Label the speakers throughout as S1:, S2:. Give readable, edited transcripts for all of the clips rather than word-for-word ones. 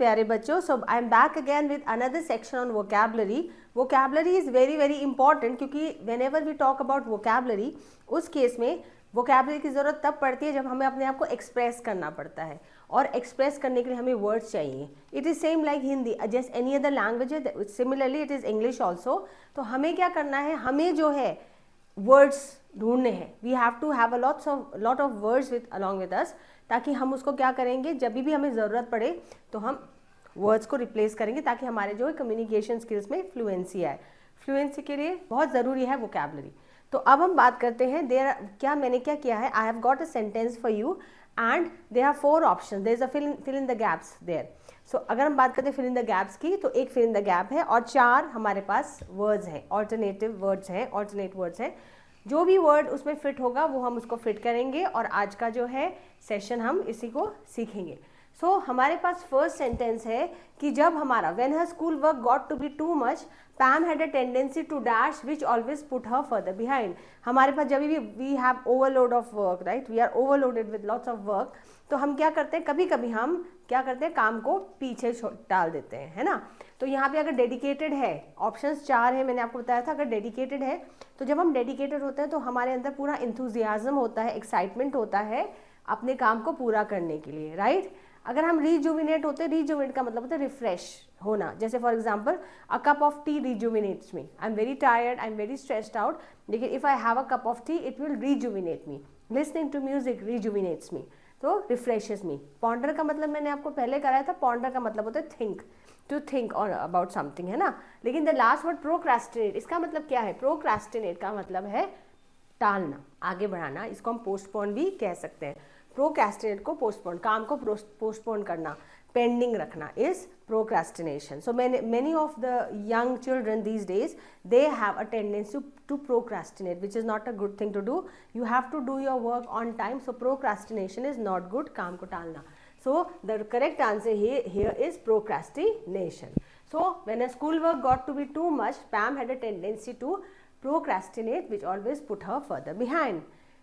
S1: प्यारे बच्चों, so I am back again with another section on vocabulary. Vocabulary is very very important, क्योंकि whenever we talk about vocabulary, उस case में vocabulary की ज़रूरत तब पड़ती है जब हमें अपने आप को एक्सप्रेस करना पड़ता है, और एक्सप्रेस करने के लिए हमें वर्ड्स चाहिए. It is same like Hindi, just any other language, similarly it is English also. तो हमें क्या करना है, हमें जो है वर्ड्स ढूंढने हैं. We have to have a lot of words with along with us, ताकि हम उसको क्या करेंगे, जब भी हमें ज़रूरत पड़े तो हम वर्ड्स को रिप्लेस करेंगे, ताकि हमारे जो है कम्युनिकेशन स्किल्स में फ्लुएंसी आए. फ्लुएंसी के लिए बहुत ज़रूरी है वोकैबलरी. तो अब हम बात करते हैं, मैंने क्या किया है, I have got a sentence for you and there are 4 option. There is a fill in the gaps there. So अगर हम बात करते हैं फिल इन द गैप्स की, तो एक फिल इन द गैप है और 4 हमारे पास वर्ड्स हैं, ऑल्टरनेट वर्ड्स हैं. जो भी वर्ड उसमें फिट होगा वो हम उसको फिट करेंगे, और आज का जो है सेशन हम इसी को सीखेंगे. सो हमारे पास फर्स्ट सेंटेंस है कि जब हमारा when her school work got to be too much, Pam had a tendency to dash which always put her further behind. हमारे पास जब भी we have overload of work, right, we are overloaded with lots of work, तो हम क्या करते हैं, कभी कभी हम क्या करते हैं, काम को पीछे डाल देते हैं, है ना. तो यहाँ पे अगर डेडिकेटेड है, ऑप्शंस 4 है, मैंने आपको बताया था. अगर डेडिकेटेड है तो जब हम डेडिकेटेड होते हैं तो हमारे अंदर पूरा इंथुजियाज्म होता है, एक्साइटमेंट होता है अपने काम को पूरा करने के लिए, राइट. अगर हम रिजुविनेट होते हैं, रिजुविनेट का मतलब होता है रिफ्रेश होना. जैसे for example, a cup of tea rejuvenates me. I am very tired, I am very stressed out, लेकिन if I have a cup of tea it will rejuvenate me. Listening to music rejuvenates me, तो refreshes मी. Ponder का मतलब मैंने आपको पहले कराया था, ponder का मतलब होता है थिंक, टू थिंक और अबाउट समथिंग, है ना. लेकिन द लास्ट वर्ड प्रोक्रास्टिनेट, इसका मतलब क्या है, प्रोक्रास्टिनेट का मतलब है टालना, आगे बढ़ाना. इसको हम पोस्टपोन भी कह सकते हैं. प्रोक्रास्टिनेट को पोस्टपोन, काम को पोस्टपोन करना, पेंडिंग रखना is procrastination. So many of the young children these days, they have a tendency to procrastinate, which is not a good thing to do. You have to do your work on time, so procrastination is not good, काम को टालना. So the correct answer here is procrastination. So when a schoolwork got to be too much, Pam had a tendency to procrastinate, which always put her further behind.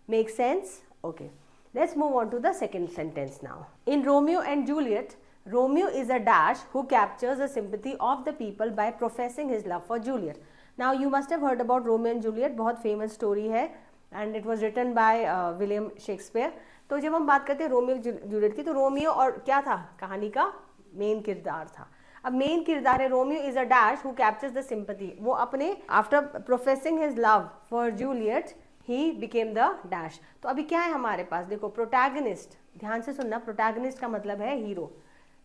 S1: Make sense? Okay. Let's move on to the second sentence now. In Romeo and Juliet, Romeo is a dash who captures the sympathy of the people by professing his love for Juliet. Now you must have heard about Romeo and Juliet, बहुत famous story है, and it was written by William Shakespeare. तो जब हम बात करते हैं Romeo Juliet की, तो रोमियो और क्या था, कहानी का मेन किरदार था. अब मेन किरदार है Romeo is a dash who captures the sympathy. वो अपने after professing his love for Juliet he became the dash. तो अभी क्या है हमारे पास, देखो प्रोटैगनिस्ट, ध्यान से सुनना. प्रोटैगनिस्ट का मतलब है हीरो,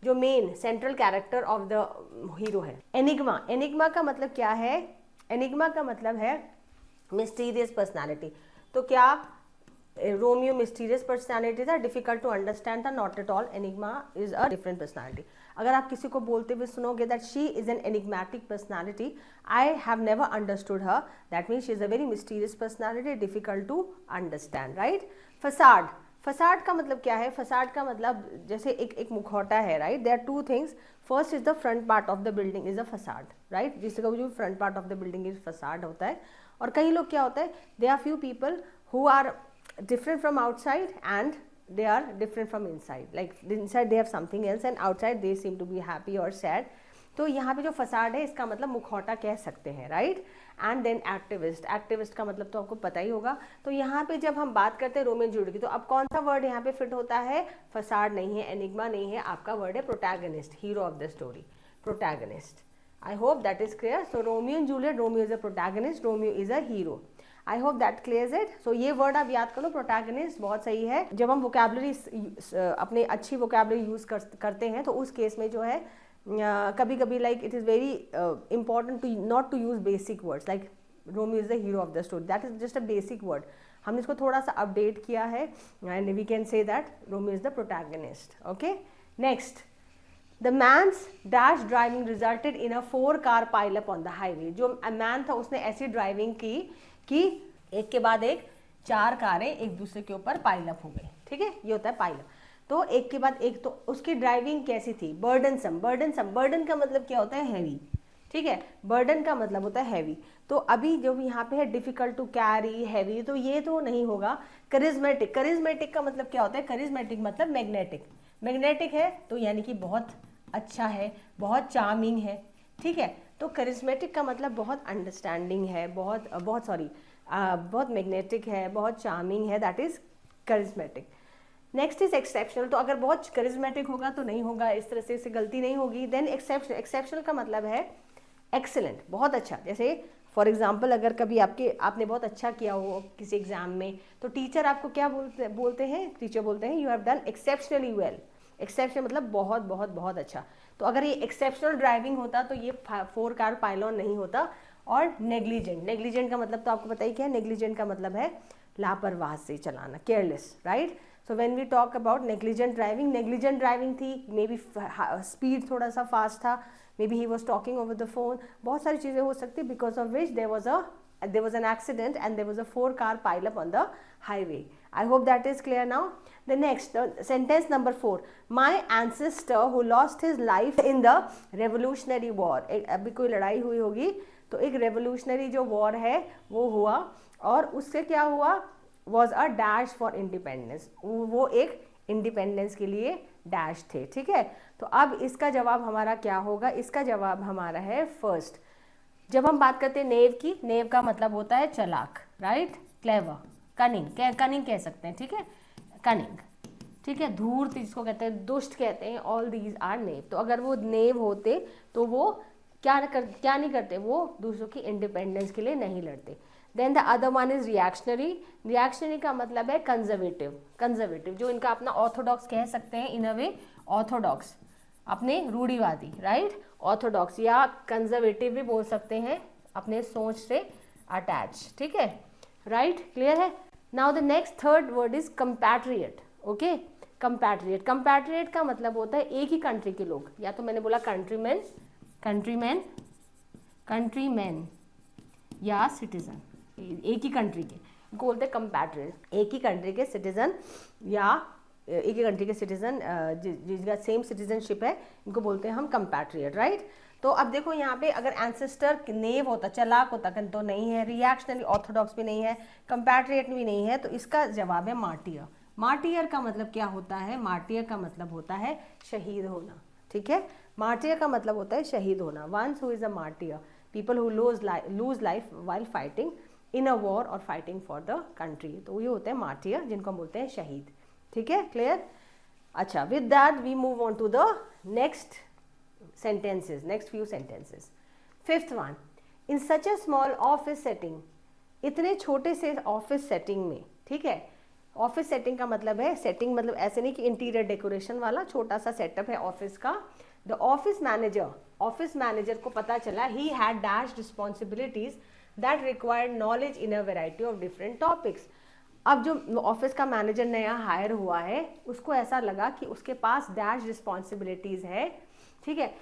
S1: जो main central character of the hero है. एनिग्मा, एनिग्मा का मतलब क्या है, एनिग्मा का मतलब है मिस्टीरियस पर्सनालिटी. तो क्या रोमियो मिस्टीरियस पर्सनालिटी था, डिफिकल्ट टू अंडरस्टैंड था, not at all. Enigma is a different personality. अगर आप किसी को बोलते हुए सुनोगे that she is an enigmatic personality, I have never understood her, that means she is a very mysterious personality, difficult to understand, right. Facade, facade का मतलब क्या है, फसाड का मतलब जैसे एक मुखौटा है, right. There are 2 things. First is the front part of the building is a facade, right. जिसका जो front part of the building is facade होता है. और कई लोग क्या होता है, they are few people who are different from outside and they are different from inside, like inside they have something else and outside they seem to be happy or sad. तो यहाँ पे जो फसाड है इसका मतलब मुखौटा कह सकते हैं, right. And then activist, activist का मतलब तो आपको पता ही होगा. तो यहाँ पे जब हम बात करते हैं रोमियो जूलियट की, तो अब कौन सा वर्ड यहाँ पे फिट होता है, फसाड नहीं है, एनिग्मा नहीं है, आपका वर्ड है protagonist, hero of the story, protagonist. I hope that is clear. So Romeo and Juliet, Romeo is a protagonist, Romeo is a hero. I hope that clears it. So ये word आप याद कर लो, protagonist, बहुत सही है. जब हम vocabulary अपने अच्छी वोकैबलरी यूज करते हैं तो उस केस में जो है कभी कभी like it is very important to not to use basic words like Romeo is the hero of the story. That is just a basic word. हमने इसको थोड़ा सा अपडेट किया है and we can say that Romeo is the protagonist. Okay, next. The man's dash driving resulted in a 4-car pileup on the highway. जो man था उसने ऐसी ड्राइविंग की कि एक के बाद एक 4 कारें एक दूसरे के ऊपर पाइलअप हो गई. ठीक है, ये होता है पाइलअप. तो एक के बाद एक, तो उसकी ड्राइविंग कैसी थी, बर्डनसम. बर्डनसम, बर्डन का मतलब क्या होता है, हैवी. ठीक है, बर्डन का मतलब होता है हैवी. तो अभी जो यहाँ पे है डिफिकल्ट टू कैरी, हैवी, तो ये तो नहीं होगा. करिज्मेटिक, करिज्मेटिक का मतलब क्या होता है, करिज्मेटिक मतलब मैग्नेटिक. मैग्नेटिक है तो यानी कि बहुत अच्छा है, बहुत चार्मिंग है, ठीक है। तो करिज्मेटिक का मतलब बहुत अंडरस्टैंडिंग है, बहुत मैग्नेटिक है, बहुत चार्मिंग है, that is charismatic. Next is exceptional. तो अगर बहुत करिज्मेटिक होगा तो नहीं होगा, इस तरह से गलती नहीं होगी। देन एक्सेप्शनल, एक्सेप्शनल का मतलब है एक्सीलेंट, बहुत अच्छा। जैसे फॉर एग्जाम्पल अगर कभी आपने बहुत अच्छा किया हो किसी एग्जाम में, तो टीचर आपको क्या बोलते हैं, टीचर बोलते हैं you have done exceptionally well. Exceptional मतलब बहुत बहुत बहुत अच्छा। तो अगर ये एक्सेप्शनल ड्राइविंग होता तो ये 4 कार पाइलॉन नहीं होता। और नेग्लिजेंट, नेग्लिजेंट का मतलब तो आपको पता ही क्या है, नेग्लिजेंट का मतलब है लापरवाह से चलाना, careless, right. So when we talk about negligent driving थी, मे बी स्पीड थोड़ा सा फास्ट था, maybe he was talking over the phone, बहुत सारी चीज़ें हो सकती है, because of which there was an accident and there was a 4-car pileup on the highway. I hope that is clear now. The next sentence number 4, my ancestor who lost his life in the revolutionary war. अभी कोई लड़ाई हुई होगी तो एक revolutionary जो war है वो हुआ, और उससे क्या हुआ, was a dash for independence, वो एक इंडिपेंडेंस के लिए डैश थे, ठीक है। तो अब इसका जवाब हमारा क्या होगा, इसका जवाब हमारा है फर्स्ट। जब हम बात करते हैं नेव की, नेव का मतलब होता है चालाक, राइट, क्लेवर, कनिंग, कनिंग कह सकते हैं, ठीक है, कनिंग, ठीक है। धूर्त जिसको कहते हैं, दुष्ट कहते हैं, ऑल दीज आर नेव। तो अगर वो नेव होते तो वो क्या नहीं करते, वो दूसरों की इंडिपेंडेंस के लिए नहीं लड़ते। Then the other one is reactionary. Reactionary का मतलब है कंजर्वेटिव, कंजर्वेटिव जो इनका अपना ऑर्थोडॉक्स कह सकते हैं, इन अ वे ऑर्थोडॉक्स, अपने रूढ़िवादी, राइट, ऑर्थोडॉक्स या कंजर्वेटिव भी बोल सकते हैं, अपने सोच से अटैच, ठीक है, राइट, क्लियर है। Now the next third word is compatriot, okay. Compatriot, compatriot का मतलब होता है एक ही कंट्री के लोग, या तो मैंने बोला कंट्रीमैन, कंट्रीमैन, कंट्रीमैन या सिटीजन, एक ही कंट्री के बोलते हैं कंपैट्रियट, एक ही कंट्री के सिटीजन या एक ही कंट्री के सिटीजन जिसका सेम सिटीजनशिप है, इनको बोलते हैं हम कंपैट्रियट, राइट। तो अब देखो यहाँ पे अगर एंसेस्टर नेव होता, चालाक होता, तो नहीं है, रिएक्शनरी ऑर्थोडॉक्स भी नहीं है, कंपैट्रियट भी नहीं है, तो इसका जवाब है मार्टियर। मार्टियर का मतलब क्या होता है, मार्टियर का मतलब होता है शहीद होना, ठीक है। मार्टियर का मतलब होता है शहीद होना, once who is a martyr, people who lose life while fighting in a war और फाइटिंग फॉर द कंट्री, तो ये होते हैं मार्टियर, जिनको हम बोलते हैं शहीद, ठीक है, क्लियर। अच्छा, with that we move on to the next sentences, next few sentences. Fifth one, in such a small office setting, इतने छोटे से ऑफिस सेटिंग में, ठीक है। ऑफिस सेटिंग का मतलब है, सेटिंग मतलब ऐसे नहीं कि इंटीरियर डेकोरेशन वाला, छोटा सा सेटअप है ऑफिस का। द ऑफिस मैनेजर को पता चला ही had dash responsibilities that required knowledge in a variety of different topics. अब जो ऑफिस का मैनेजर नया हायर हुआ है, उसको ऐसा लगा कि उसके पास डैश रिस्पॉन्सिबिलिटीज है, ठीक है,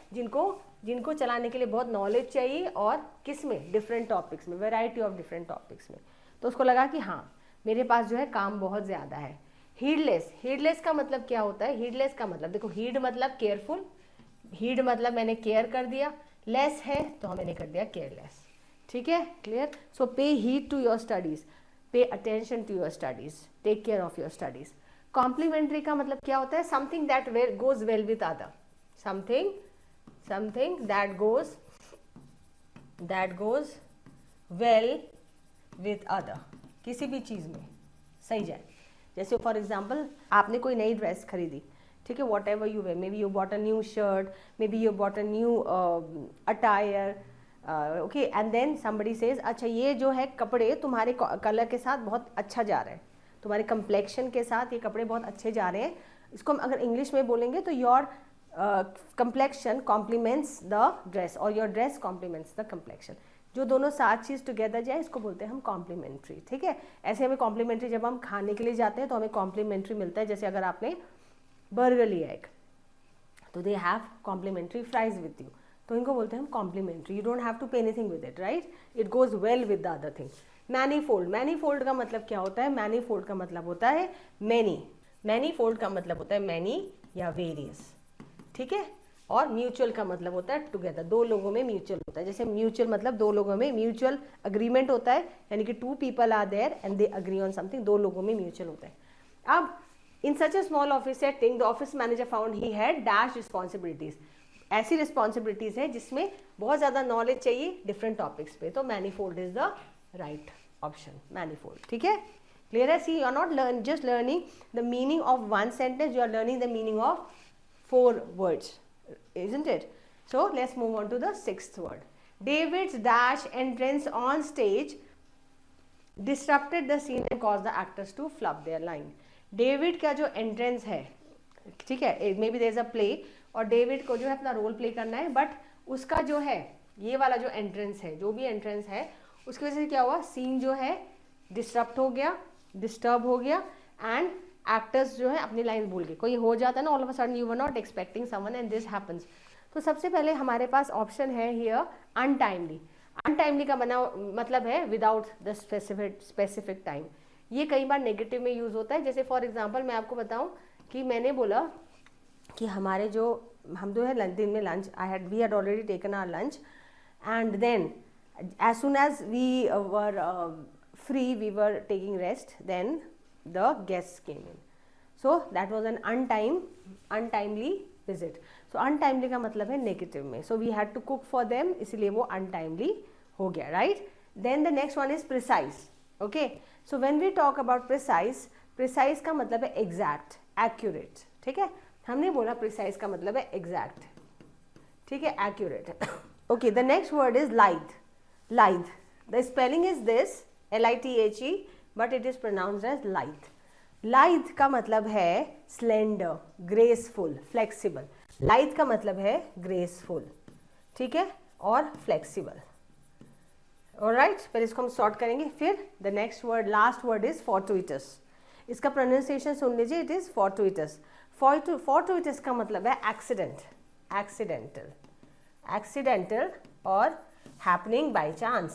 S1: जिनको चलाने के लिए बहुत नॉलेज चाहिए, और किस में, डिफरेंट टॉपिक्स में, वैरायटी ऑफ डिफरेंट टॉपिक्स में। तो उसको लगा कि हाँ मेरे पास जो है काम बहुत ज़्यादा है। हीडलेस, हीडलेस का मतलब क्या होता है, हीडलेस का मतलब देखो, हीड मतलब केयरफुल, हीड मतलब मैंने केयर कर दिया, लेस है तो मैंने कर दिया केयरलेस, ठीक है, clear. So pay heed to your studies, pay attention to your studies, take care of your studies. Complementary का मतलब क्या होता है, something that goes well with other, something that goes well with other, किसी भी चीज़ में सही जाए। जैसे फॉर एग्जाम्पल आपने कोई नई ड्रेस खरीदी, ठीक है, whatever you wear, maybe you bought a new shirt, maybe you bought a new attire, okay, and then somebody says अच्छा ये जो है कपड़े तुम्हारे कलर के साथ बहुत अच्छा जा रहे हैं, तुम्हारे कम्प्लेक्शन के साथ ये कपड़े बहुत अच्छे जा रहे हैं। इसको हम अगर इंग्लिश में बोलेंगे तो your complexion complements the dress और your dress complements the complexion, जो दोनों सात चीज़ टुगेदर जाए इसको बोलते हैं हम कॉम्प्लीमेंट्री, ठीक है। ऐसे हमें कॉम्प्लीमेंट्री जब हम खाने के लिए जाते हैं तो हमें कॉम्प्लीमेंट्री मिलता है, जैसे अगर आपने बर्गर लिया एक तो they have complimentary fries with you, तो इनको बोलते हैं हम complimentary, you don't have to pay anything with it, right, it goes well with the other thing. Manifold, manifold का मतलब क्या होता है, मैनीफोल्ड का मतलब होता है मैनी, मैनीफोल्ड का मतलब होता है मैनी या वेरियस, ठीक है। और म्यूचुअल का मतलब होता है टुगेदर, दो लोगों में म्यूचुअल होता है, जैसे म्यूचुअल मतलब दो लोगों में म्यूचुअल अग्रीमेंट होता है, यानी कि 2 people are there and they agree on something, दो लोगों में म्यूचुअल होता है। अब in such a small office setting the office manager found he had dash responsibilities, ऐसी रिस्पॉन्सिबिलिटीज है जिसमें बहुत ज़्यादा नॉलेज चाहिए डिफरेंट टॉपिक्स पे, तो manifold is the right option, manifold. ठीक है, क्लियर है? See, you are not just learning the meaning of one sentence, you are learning the meaning of 4 words, isn't it? So let's move on to the 6th word. David's dash entrance on stage disrupted the scene and caused the actors to flub their line. David का जो entrance है, ठीक है, maybe there is a play और David को जो है अपना रोल प्ले करना है, बट उसका जो है ये वाला जो एंट्रेंस है, जो भी एंट्रेंस है, उसकी वजह से क्या हुआ, सीन जो है डिस्टर्ब हो गया, डिस्टर्ब हो गया, एंड एक्टर्स जो है अपनी लाइन भूल गए। कोई हो जाता है ना, all of a sudden you were not expecting someone and this happens. तो सबसे पहले हमारे पास ऑप्शन है हियर अनटाइमली। अनटाइमली का बना मतलब है विदाउट द स्पेसिफिक टाइम। ये कई बार नेगेटिव में यूज होता है। जैसे फॉर एग्जांपल मैं आपको बताऊं कि मैंने बोला कि हमारे जो हम जो है दिन में lunch we had already taken our lunch and then as soon as we were free we were taking rest, then the guests came in, so that was an untimely visit. so untimely का मतलब है negative में, so we had to cook for them, इसलिए वो untimely हो गया, right? then the next one is precise. okay, so when we talk about precise का मतलब है exact, accurate. ठीक है, हमने बोला precise का मतलब है exact, ठीक है, accurate. okay, the next word is lithe. the spelling is this lithe, but it is pronounced as lithe. lithe का मतलब है slender, graceful, flexible. lithe का मतलब है graceful, ठीक है, और flexible. alright, पहले इसको हम सॉर्ट करेंगे, फिर the next word, last word is fortuitous. इसका प्रोनाउंसिएशन सुन लीजिए, it is fortuitous. fortuitous का मतलब है accident, accidental और happening by chance.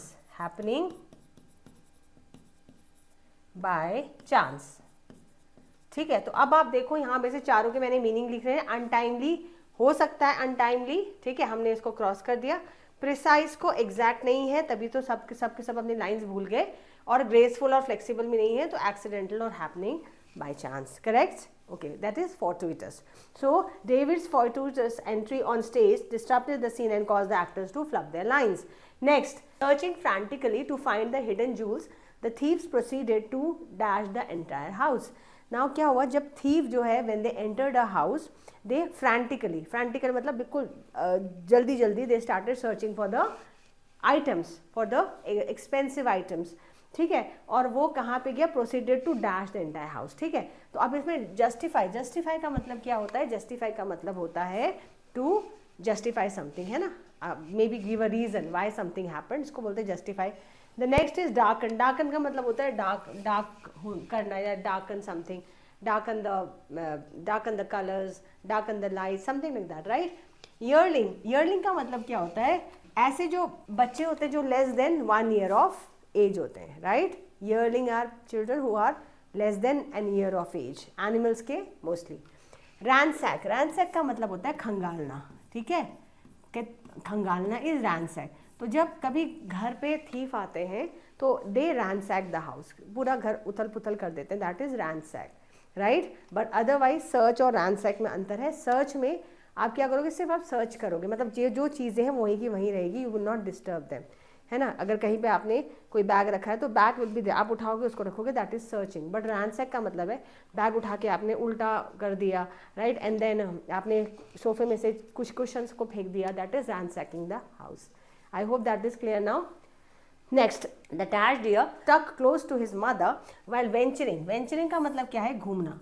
S1: ठीक है, तो अब आप देखो यहाँ पे से चारों के मैंने मीनिंग लिख रहे हैं। अनटाइमली हो सकता है, अनटाइमली, ठीक है, हमने इसको क्रॉस कर दिया। प्रिसाइज को एग्जैक्ट नहीं है, तभी तो सब के सब अपनी लाइंस भूल गए, और ग्रेसफुल और फ्लेक्सिबल भी नहीं है, तो एक्सीडेंटल और happening by chance, correct? okay, that is fortuitous. so David's fortuitous entry on stage disrupted the scene and caused the actors to flub their lines. next, searching frantically to find the hidden jewels, the thieves proceeded to dash the entire house. now क्या हुआ, जब thief जो है when they entered a house, they frantically मतलब बिल्कुल जल्दी they started searching for the items, for the expensive items. ठीक है, और वो कहाँ पे गया, proceeded to dash the entire house. ठीक है, तो अब इसमें जस्टिफाई का मतलब क्या होता है, जस्टिफाई का मतलब होता है टू जस्टिफाई समथिंग, है ना, maybe give a reason why something happened, इसको बोलते हैं justify. The next is darken. Darken का मतलब होता है डार्क करना या darken something, darken the colors, darken the light, something like that, right? yearling का मतलब क्या होता है, ऐसे जो बच्चे होते हैं जो less than 1 year of age होते हैं, right? yearling are children who are less than an year of age, animals के mostly. ransack का मतलब होता है खंगालना. ठीक है, खंगालना is ransack. तो जब कभी घर पे थीफ आते हैं तो they ransack the house, पूरा घर उथल पुथल कर देते हैं, that is ransack, right? But otherwise search और रैंसैक में अंतर है. सर्च में आप क्या करोगे, सिर्फ आप सर्च करोगे, मतलब जो चीज़ें हैं वहीं की वहीं रहेगी, you will not disturb them, है ना. अगर कहीं पे आपने कोई बैग रखा है तो बैग विल बी देयर, आप उठाओगे उसको रखोगे, दैट इज सर्चिंग. बट रैंसैक का मतलब है बैग उठा के आपने उल्टा कर दिया, राइट, एंड देन आपने सोफे में से कुछ कुशंस को फेंक दिया, that is ransacking the house. I hope that is clear now. Next, the attached deer stuck close to his mother while venturing. venturing का मतलब क्या है, घूमना.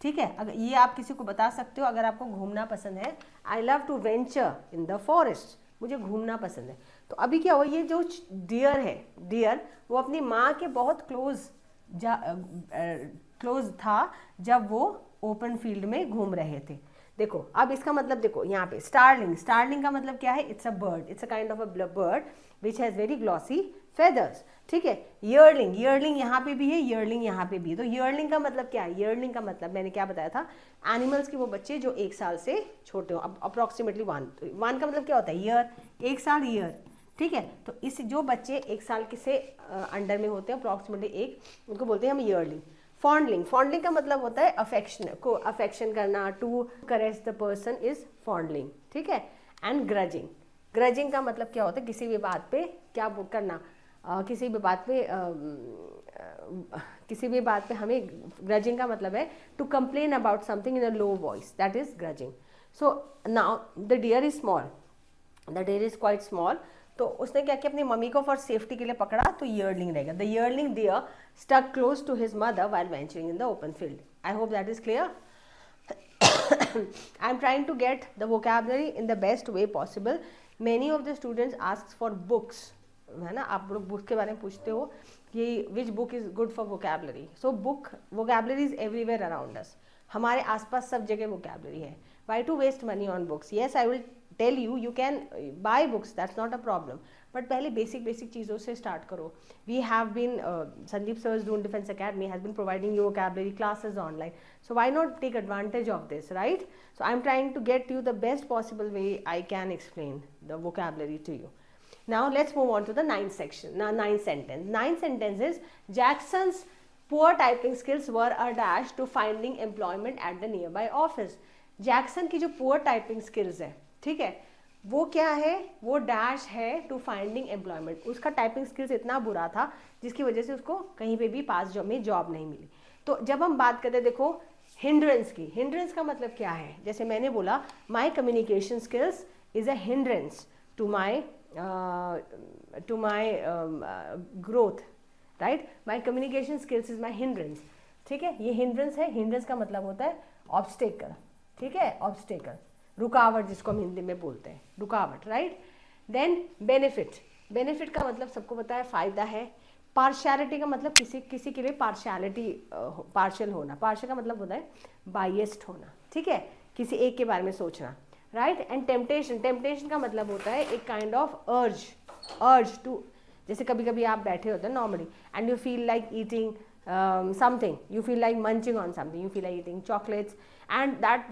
S1: ठीक है, अगर ये आप किसी को बता सकते हो अगर आपको घूमना पसंद है, I love to venture in the forest, मुझे घूमना पसंद है. तो अभी क्या हुआ, ये जो डियर है, डियर वो अपनी माँ के बहुत क्लोज था जब वो ओपन फील्ड में घूम रहे थे. देखो अब इसका मतलब देखो यहाँ पे स्टारलिंग का मतलब क्या है, it's a bird, it's a kind of a bird which has very glossy feathers. ठीक है, ईयरलिंग यहाँ पे भी है, ईयरलिंग यहाँ पे भी है. तो ईयरलिंग का मतलब क्या है, ईयरलिंग का मतलब मैंने क्या बताया था, एनिमल्स के वो बच्चे जो 1 साल से छोटे हो, अप्रॉक्सीमेटली 1 का मतलब क्या होता है, ईयर, 1 साल, ईयर. ठीक है, तो इस जो बच्चे 1 साल के से अंडर में होते हैं अप्रॉक्सीमेटली 1, उनको बोलते हैं हम ईयरलिंग. फॉन्डलिंग का मतलब होता है अफेक्शन करना, to courage the person is fondling. ठीक है, एंड ग्रजिंग। ग्रजिंग का मतलब क्या होता है, किसी भी बात पे क्या करना, किसी भी बात पे हमें, ग्रजिंग का मतलब है to complain about something in a low voice, that is grudging. So now the deer is small, the deer is quite small, तो उसने क्या किया, अपनी मम्मी को फॉर सेफ्टी के लिए पकड़ा, तो ईयरलिंग रहेगा। The yearling deer stuck close to his mother while venturing in the open field. I hope that is clear. I am trying to get the vocabulary in the best way possible. Many of the students ask for books, है ना, आप लोग book के बारे में पूछते हो कि which book is good for vocabulary. So book vocabulary is everywhere around us. हमारे आसपास सब जगह vocabulary है. Why to waste money on books? Yes, I will tell you, you can buy books, that's not a problem. But पहले basic चीज़ों से start करो. We have been, Sandeep Sir's Doon Defense Academy has been providing you vocabulary classes online. So why not take advantage of this, right? So I'm trying to get you the best possible way I can explain the vocabulary to you. Now let's move on to the ninth section. Now ninth sentence. Ninth sentence is Jackson's poor typing skills were a dash to finding employment at the nearby office. Jackson की जो poor typing skills है, ठीक है, वो क्या है, वो dash है टू फाइंडिंग एम्प्लॉयमेंट। उसका टाइपिंग स्किल्स इतना बुरा था जिसकी वजह से उसको कहीं पे भी पास जॉब में जॉब नहीं मिली। तो जब हम बात करते हैं, देखो हिंड्रेंस की, हिंड्रेंस का मतलब क्या है, जैसे मैंने बोला my communication skills is a hindrance to my growth, right, my communication skills is my hindrance, ठीक है, ये हिंड्रेंस है। हिंड्रेंस का मतलब होता है ऑब्स्टेकल, ठीक है, ऑब्स्टेकल, रुकावट जिसको हम हिंदी में बोलते हैं, रुकावट, राइट। देन बेनिफिट, बेनिफिट का मतलब सबको पता है फायदा है। पार्शियलिटी का मतलब किसी के लिए पार्शियल होना, पार्शियल का मतलब होता है बायस्ड होना, ठीक है, किसी एक के बारे में सोचना, राइट। एंड टेम्पटेशन, टेम्पटेशन का मतलब होता है एक काइंड ऑफ अर्ज टू, जैसे कभी कभी आप बैठे होते हैं normally and you feel like eating something, you feel like munching on something, you feel like eating chocolates and that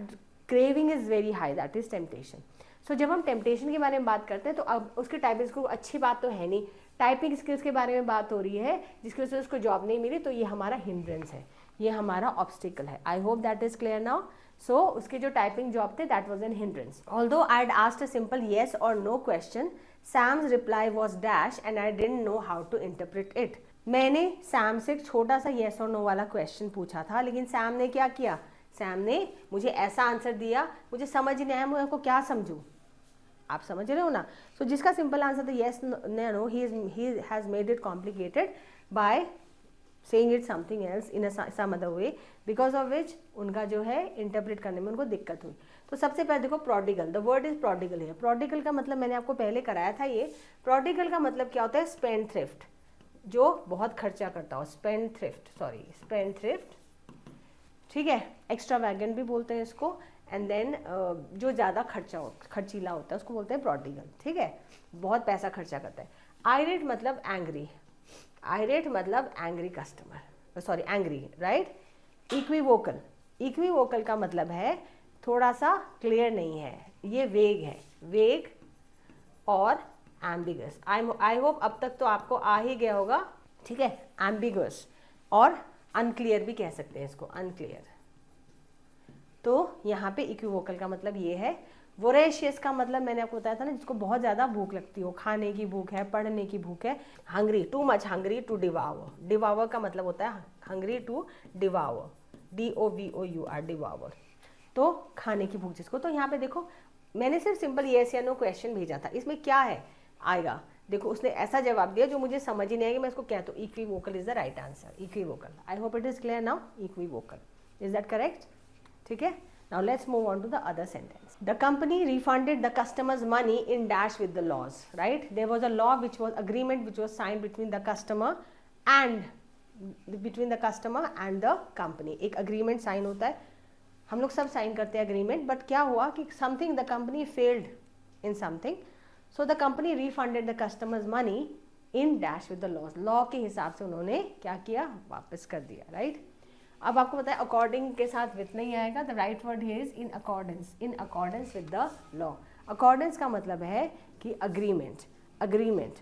S1: craving is very high, that is temptation. So जब हम temptation के बारे में बात करते हैं तो अब उसके टाइपिंग स्किल अच्छी बात तो है नहीं, टाइपिंग स्किल्स के बारे में बात हो रही है जिसकी वजह से उसको जॉब नहीं मिली, तो ये हमारा हिंड्रेंस है, ये हमारा ऑब्स्टिकल है। I hope that is clear now. So उसके जो टाइपिंग जॉब थे that was an hindrance. Although I had asked a simple yes और no question, Sam's reply was dash and I didn't know how to interpret it. मैंने Sam से एक छोटा सा yes और नो वाला क्वेश्चन पूछा था, लेकिन सैम ने क्या किया, सैम ने मुझे ऐसा आंसर दिया, मुझे समझ नहीं आया, मैं उसको क्या समझूं, आप समझ रहे हो ना। सो जिसका सिंपल आंसर था yes no, he has made it complicated by saying it something else in some other way, because of which उनका जो है इंटरप्रेट करने में उनको दिक्कत हुई। तो सबसे पहले देखो prodigal, the word is prodigal है। प्रोडिगल का मतलब मैंने आपको पहले कराया था, ये प्रोडिगल का मतलब क्या होता है, स्पेंड थ्रिफ्ट, जो बहुत खर्चा करता हो, स्पेंड थ्रिफ्ट, ठीक है, एक्स्ट्रावैगेंट भी बोलते हैं इसको, एंड देन जो ज़्यादा खर्चीला होता है उसको बोलते हैं प्रोडिगल, ठीक है, बहुत पैसा खर्चा करता है। आयरेट मतलब एंग्री, आयरेट मतलब angry customer, sorry angry, right. Equivocal, equivocal का मतलब है थोड़ा सा क्लियर नहीं है, ये वेग है, वेग और एम्बिगस। आई होप अब तक तो आपको आ ही गया होगा, ठीक है, एम्बिगस और अनक्लियर भी कह सकते हैं इसको, अनक्लियर। तो यहाँ पे इक्विवोकल का मतलब ये है। वोरेशियस का मतलब मैंने आपको बताया था ना, जिसको बहुत ज़्यादा भूख लगती हो, खाने की भूख है, पढ़ने की भूख है। Hungry, too much hungry to devour, devour का मतलब होता है hungry to devour, DOVOUR, devour, तो खाने की भूख जिसको। तो यहाँ पे देखो मैंने सिर्फ सिंपल येस या नो क्वेश्चन भेजा था, इसमें क्या है आएगा, देखो उसने ऐसा जवाब दिया जो मुझे समझ ही नहीं आएगा, मैं इसको क्या तो equivocal is the right answer, equivocal. I hope it is clear now, equivocal, is that correct, ठीक है। Now let's move on to the other sentence. The company refunded the customers money in dash with the laws, right. There was a law which was agreement which was signed between the customer and the company. एक agreement sign होता है, हम लोग सब sign करते हैं agreement, but क्या हुआ कि something the company failed in something, so the company refunded the customers money in dash with the loss. Law के हिसाब से उन्होंने क्या किया, वापस कर दिया, राइट। अब आपको पता है अकॉर्डिंग के साथ विथ नहीं आएगा, the right word is in accordance with the law. Accordance का मतलब है कि अग्रीमेंट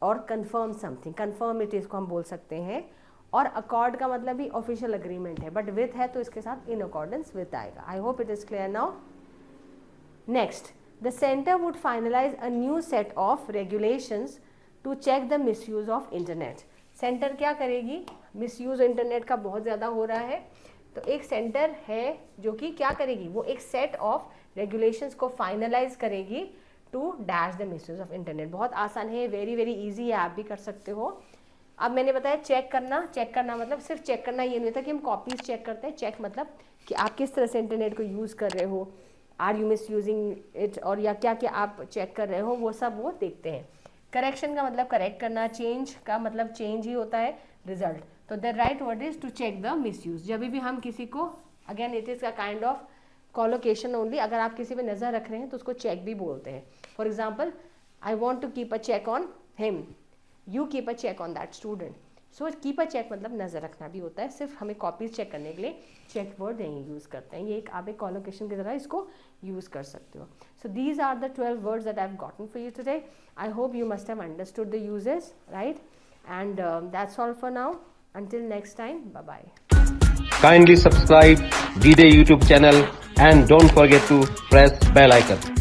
S1: और कन्फर्म समथिंग, कन्फर्मिटी इसको हम बोल सकते हैं, और अकॉर्ड का मतलब भी ऑफिशियल अग्रीमेंट है, बट विथ है तो इसके साथ इन अकॉर्डेंस विथ आएगा। आई hope it is clear now. Next, the center would finalize a new set of regulations to check the misuse of internet. Centre क्या करेगी, मिसयूज इंटरनेट का बहुत ज़्यादा हो रहा है, तो एक सेंटर है जो कि क्या करेगी, वो एक सेट ऑफ रेगुलेशंस को फाइनलाइज करेगी to dash the misuse of internet. बहुत आसान है, वेरी वेरी इजी है, आप भी कर सकते हो. अब मैंने बताया चेक करना मतलब सिर्फ चेक करना ये नहीं होता कि हम कॉपीज चेक करते हैं. चेक मतलब कि आप किस तरह से इंटरनेट को यूज़ कर रहे हो, are you misusing it, और या क्या क्या आप चेक कर रहे हो, वो सब वो देखते हैं. करेक्शन का मतलब करेक्ट करना, चेंज का मतलब चेंज ही होता है, रिजल्ट. तो the right word is to check the misuse. जब भी हम किसी को, again it is a kind of collocation only, अगर आप किसी पे नज़र रख रहे हैं तो उसको चेक भी बोलते हैं. For example, I want to keep a check on him, you keep a check on that student. So keep a check मतलब नज़र रखना भी होता है. सिर्फ हमें कॉपीज चेक करने के लिए चेक वर्ड नहीं यूज़ करते हैं. ये एक आप एक कॉलोकेशन की तरह इसको यूज़ कर सकते हो. So these are the 12 words that I have gotten for you today. I hope you must have understood the uses, right? And that's all for now. Until next time, bye-bye.
S2: Kindly subscribe D-Day YouTube channel and don't forget to press bell icon.